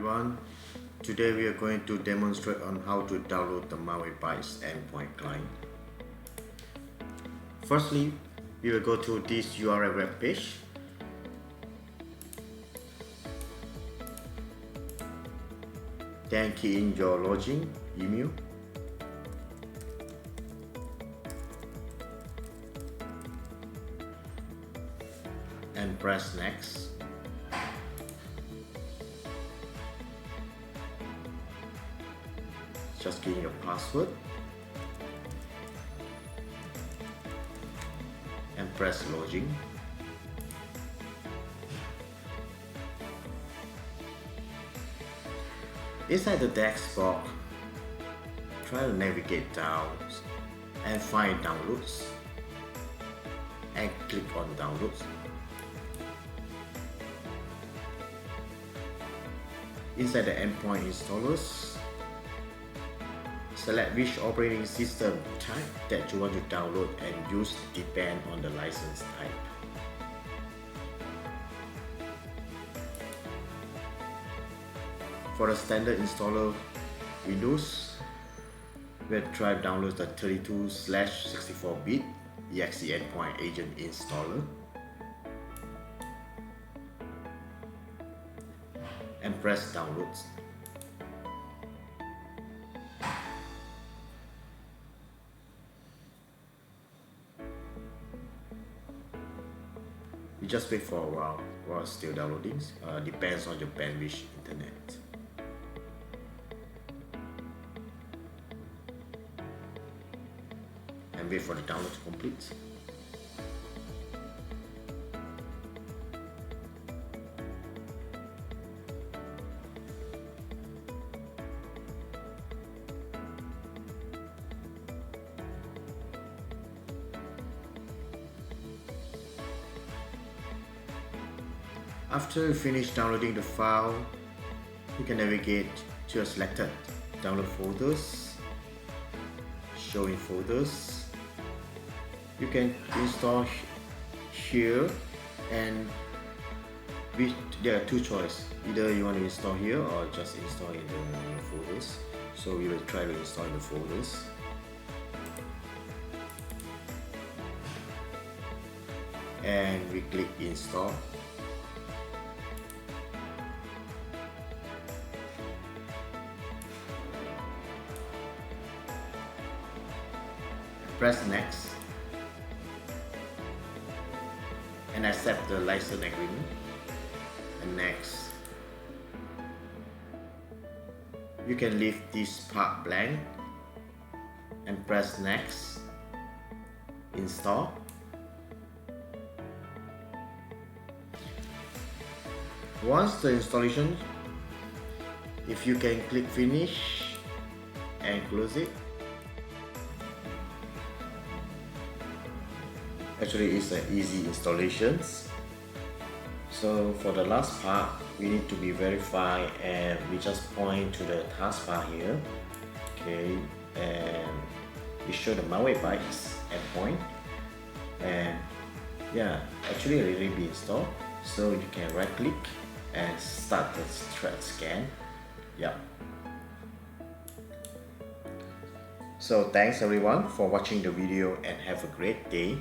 everyone. Today we are going to demonstrate on how to download the Malwarebyte's endpoint client. Firstly, we will go to this URL web page. Then key in your login email. And press next. Just key in your password and press login. Inside the text box, try to navigate down and find downloads and click on downloads. Inside the endpoint installers, select which operating system type that you want to download and use depend on the license type. For the standard installer Windows, we'll try to download the 32/64-bit exe endpoint agent installer and press downloads. You just wait for a while it's still downloading. Depends on your bandwidth internet. And wait for the download to complete. After you finish downloading the file, you can navigate to your selected download folders, showing folders. You can install here, and there are two choices. Either you want to install here or just install in the folders. So we will try to install in the folders. And we click install. Press next and accept the license agreement, and next. You can leave this part blank and press next, install. Once the installation, if you can click finish and close it. Actually, it's an easy installations. So for the last part, we need to be verified, and we just point to the taskbar here. Okay, and we show the Malwarebyte's endpoint, and yeah, actually already be installed. So you can right click and start the threat scan. Yeah. So thanks everyone for watching the video, and have a great day.